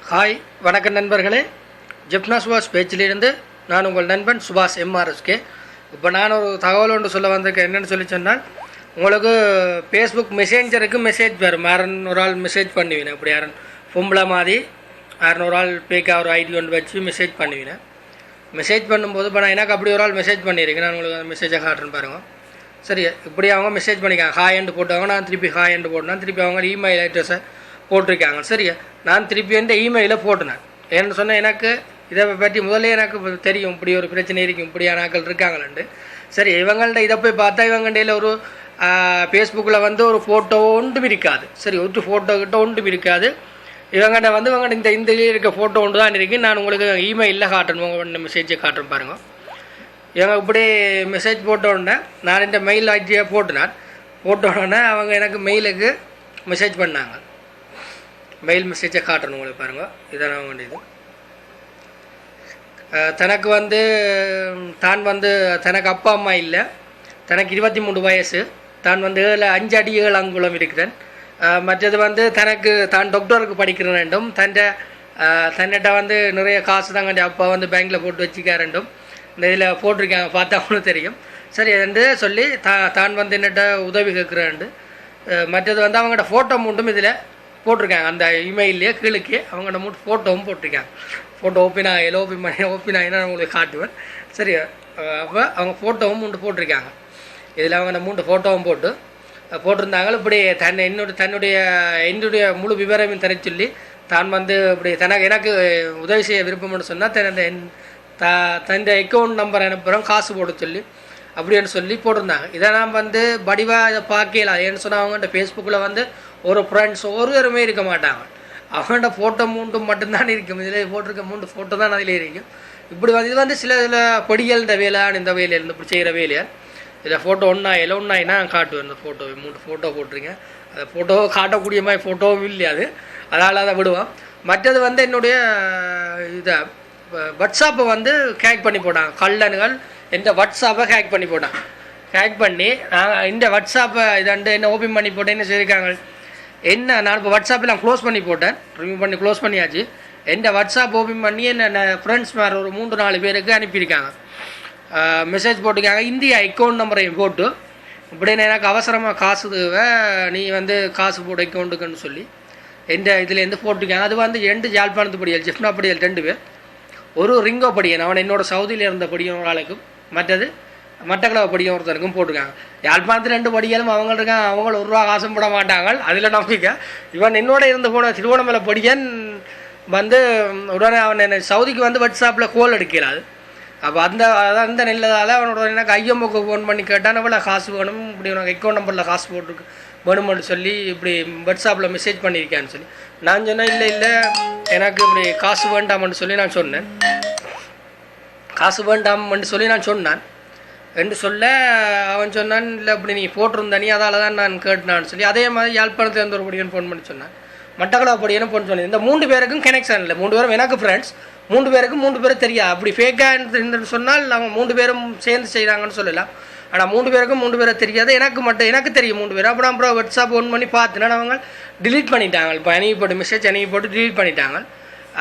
Hi வணக்கம் நண்பர்களே. ஜெப்னா சுபாஷ் பேச்சிலிருந்து நான் உங்கள் நண்பன் சுபாஷ் எம்ஆர்எஸ்கே. இப்போ நான் ஒரு தகவல் ஒன்று சொல்ல வந்திருக்கேன். என்னென்னு சொல்லி சொன்னால், உங்களுக்கு ஃபேஸ்புக் மெசேஞ்சருக்கு மெசேஜ் வரும். யாருன்னு ஒரு ஆள் மெசேஜ் பண்ணுவீங்க. இப்படி யாரும் பொம்பளை மாதிரி யாருன்னு ஒரு ஆள் பேக்கா ஒரு ஐடி ஒன்று வச்சு மெசேஜ் பண்ணுவீங்க. மெசேஜ் பண்ணும்போது இப்போ நான் எனக்கு அப்படி ஒரு ஆள் மெசேஜ் பண்ணியிருக்கேன். நான் உங்களுக்கு அந்த மெசேஜை காட்டுறேன்னு பாருங்கள். சரி, இப்படி அவங்க மெசேஜ் பண்ணிக்காங்க. ஹாய் என்று போட்டவங்க நான் திருப்பி ஹாய் என்று போட்டேன். திருப்பி அவங்க இமெயில் அட்ரஸை போட்டிருக்காங்க. சரியா, நான் திருப்பி எந்த இமெயிலை போட்டினேன். ஏன்னு சொன்னால், எனக்கு இதை பற்றி முதல்ல எனக்கு தெரியும், இப்படி ஒரு பிரச்சனை இருக்கும், இப்படியான ஆட்கள் இருக்காங்களேண்டு. சரி, இவங்கள்ட்ட இதை போய் பார்த்தா இவங்கள்டையில் ஒரு ஃபேஸ்புக்கில் வந்து ஒரு ஃபோட்டோ ஒன்றும் இருக்காது. சரி, ஒரு ஃபோட்டோ கிட்ட ஒன்றும் இருக்காது. இவங்கள்ட்ட வந்து இவங்கள்ட்ட இந்த இருக்க ஃபோட்டோ ஒன்று தான் இருக்குது. நான் உங்களுக்கு இமெயிலில் காட்டணும், உங்கள் மெசேஜை காட்டுறேன் பாருங்கள். இவங்க இப்படி மெசேஜ் போட்டோன்னே நான் இந்த மெயில் ஐடியை போட்டோன்னே அவங்க எனக்கு மெயிலுக்கு மெசேஜ் பண்ணாங்க. மெயில் மெசேஜை காட்டணும் உங்களுக்கு பாருங்கள். இதான் வேண்டியது. தனக்கு வந்து தனக்கு அப்பா அம்மா இல்லை, தனக்கு 23 வயசு, தான் வந்து 5 அடி 7 அங்குலம் இருக்கிறேன். மற்றது வந்து தான் டாக்டருக்கு படிக்கிற வேண்டும். தன்னிட்ட வந்து நிறைய காசு தாங்க அப்பா வந்து பேங்க்கில் போட்டு வச்சுக்க வேண்டும். இந்த இதில் போட்டிருக்காங்க, பார்த்தா அவனும் தெரியும். சரி என்று சொல்லி தான் வந்து என்னட்ட உதவி கேட்குறேன்ட்டு. மற்றது வந்து அவங்கள்ட்ட ஃபோட்டோ மூட்டும் இதில் போட்டிருக்காங்க. அந்த இமெயிலே கீழே அவங்கள்ட்ட மூட்டு ஃபோட்டோவும் போட்டிருக்காங்க. ஃபோட்டோ ஓப்பன் ஆகினா நான் உங்களுக்கு காட்டுவேன். சரி, அப்போ அவங்க ஃபோட்டோவும் மூண்டு போட்டிருக்காங்க. இதில் அவங்க 3 ஃபோட்டோவும் போட்டிருந்தாங்க. இப்படி என்னுடைய முழு விவரமும் தர சொல்லி தான் வந்து இப்படி எனக்கு உதவி செய்ய விருப்பம்னு சொன்னால் தன் அக்கௌண்ட் நம்பர் அனுப்புகிறோம், காசு போட சொல்லி அப்படின்னு சொல்லி போட்டிருந்தாங்க. இதை நான் வந்து வடிவாக இதை பார்க்கல. ஏன்னு சொன்னால், அவங்கள்ட்ட ஃபேஸ்புக்கில் வந்து ஒரு ஃப்ரெண்ட்ஸ் ஒருவருமே இருக்க மாட்டாங்க. அவங்கள்ட்ட ஃபோட்டோ 3 மட்டும்தான் இருக்கும். இதில் போட்டிருக்க 3 ஃபோட்டோ தான் அதில் இருக்கும். இப்படி வந்து இது வந்து சில படிகள் இந்த வேலையான இந்த வேலையில் இப்படி செய்கிற வேலையால் இதில் ஃபோட்டோ ஒன்றாயினா காட்டுவேன். இந்த ஃபோட்டோ 3 ஃபோட்டோ போட்டிருக்கேன். அந்த ஃபோட்டோ காட்டக்கூடிய மாதிரி ஃபோட்டோவும் இல்லை அது, அதனால் அதை விடுவோம். மற்றது வந்து என்னுடைய இதை வாட்ஸ்அப்பை வந்து ஹேக் பண்ணி போட்டாங்க. கள்ளனுகள் எந்த வாட்ஸ்அப்பை ஹேக் பண்ணி போட்டாங்க. ஹேக் பண்ணி நாங்கள் இந்த வாட்ஸ்அப்பை என்ன ஓப்பன் பண்ணி போட்டேன். என்ன செய்திருக்காங்க, நான் இப்போ வாட்ஸ்அப்பெல்லாம் க்ளோஸ் பண்ணி போட்டேன், ரிமூவ் பண்ணி க்ளோஸ் பண்ணியாச்சு. எந்த வாட்ஸ்அப் ஓப்பன் பண்ணி என்ன ஃப்ரெண்ட்ஸ் மாதிரி ஒரு 3-4 பேருக்கு அனுப்பியிருக்காங்க. மெசேஜ் போட்டிருக்காங்க. இந்தியா அக்கௌண்ட் நம்பரையும் போட்டு இப்படின்னு எனக்கு அவசரமாக காசு தேவை, நீ வந்து காசு போட அக்கௌண்ட்டுக்குன்னு சொல்லி எந்த இதுலேருந்து போட்டிருக்காங்க. அது வந்து 2 யாழ்ப்பாணத்து படியல், ஜெஃப்னா படியல் 2 பேர், ஒரு ரிங்கோ படியன் அவன் என்னோட சவுதியில் இருந்த படியும் ஒரு ஆளுக்கும், மற்றது மட்டக்களவு படியும் ஒருத்தருக்கும் போட்டிருக்காங்க. யாழ்ப்பாணத்தில் 2 படிகளும் அவங்க இருக்காங்க. அவங்க 1 ரூபா காசும் போட மாட்டாங்க. அதில் நம்பிக்கை. இவன் என்னோட இருந்து போன திருவோணமலை படியன் வந்து உடனே அவன் என்ன சவுதிக்கு வந்து வாட்ஸ்அப்பில் கோல் எடுக்கலாது. அப்போ அந்த நெல்லதால் அவனோட எனக்கு ஐஎம்ஓக்கு ஃபோன் பண்ணி கேட்டான், இவ்வளோ காசு வேணும், இப்படி உனக்கு அக்கௌண்ட் நம்பரில் காசு போட்டுருக்கு வேணுமென்னு சொல்லி இப்படி வாட்ஸ்அப்பில் மெசேஜ் பண்ணியிருக்கான்னு சொல்லி நான் சொன்னேன். இல்லை எனக்கு இப்படி காசு வேண்டாம்னு சொல்லி நான் சொன்னேன். காசு வேண்டாம்னு சொல்லி நான் சொன்னான் என்று சொல்ல அவன் சொன்னான், இல்லை இப்படி நீ போட்டிருந்த நீ அதால் தான் நான் கேட்டேனான்னு சொல்லி. அதே மாதிரி யாழ்ப்பாணத்தில் இருந்த ஒரு படியன்னு ஃபோன் பண்ணி சொன்னான், மட்டக்களவு படியன்னு ஃபோன் சொன்னேன். இந்த 3 பேருக்கும் கனெக்ஷன் இல்லை. 3 பேரும் எனக்கு ஃப்ரெண்ட்ஸ். 3 பேருக்கும் 3 பேரும் தெரியாது. அப்படி ஃபேக்காக இருந்து சொன்னால் அவங்க 3 பேரும் சேர்ந்து செய்கிறாங்கன்னு சொல்லலாம். ஆனால் 3 பேருக்கும் 3 பேரை தெரியாது. எனக்கு தெரியும் 3 பேர். அப்புறம் வாட்ஸ்அப் ஒன் பண்ணி பார்த்துனா அவங்க டிலீட் பண்ணிட்டாங்க. இப்போ போட்டு மெசேஜ் போட்டு டிலீட் பண்ணிட்டாங்க.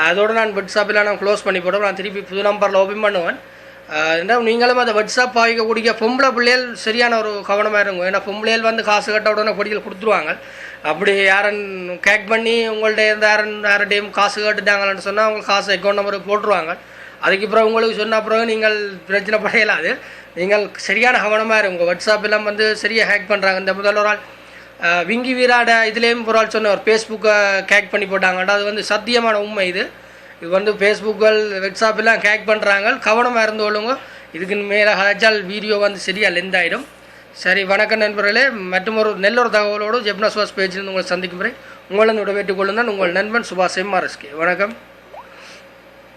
அதோடு நான் வாட்ஸ்அப்பில் நான் க்ளோஸ் பண்ணி போட்டோம். நான் திருப்பி புது நம்பரில் ஓப்பன் பண்ணுவேன். நீங்களும் அதை வாட்ஸ்அப் பாவிக்கக்கூடிய பொம்பளை பிள்ளைகள் சரியான ஒரு கவனமாக இருக்கும். ஏன்னா பொம்பளைகள் வந்து காசு கட்ட உடனே பொடிகள் கொடுத்துருவாங்க. அப்படி யாரும் கேக் பண்ணி உங்கள்கிட்ட இருந்து யார்டையும் காசு கேட்டுட்டாங்கன்னு சொன்னால் அவங்க காசு அக்கௌண்ட் நம்பருக்கு போட்டுருவாங்க. அதுக்கு அப்புறம் உங்களுக்கு சொன்ன பிறகு நீங்கள் பிரச்சனை படையலாது. நீங்கள் சரியான கவனமாக இருக்கும். உங்கள் வாட்ஸ்அப் எல்லாம் வந்து சரியாக ஹேக் பண்ணுறாங்க. இந்த முதல் ஒரு ஆள் விங்கி வீராட இதுலேயும் ஒரு ஆள் சொன்னவர் ஃபேஸ்புக்கை ஹேக் பண்ணி போட்டாங்கடா. அது வந்து சத்தியமான உண்மை. இது வந்து ஃபேஸ்புக்கில் வாட்ஸ்அப் எல்லாம் ஹேக் பண்ணுறாங்க. கவனமாக இருந்து கொள்ளுங்க. இதுக்கு மேலே ஹஜால் வீடியோ வந்து சரியாக லென்த் ஆகிடும். சரி, வணக்கம் நண்பர்களே. மற்றும் ஒரு நல்லொரு தகவலோடு ஜெப்னா சுபாஷ் பேஜிலிருந்து உங்களை சந்திக்கும் முறை உங்களை விடைபெற்றுக் கொள்ளுங்கள் உங்கள் நண்பன் சுபாஷ் எம்ஆர்எஸ்கே. வணக்கம்.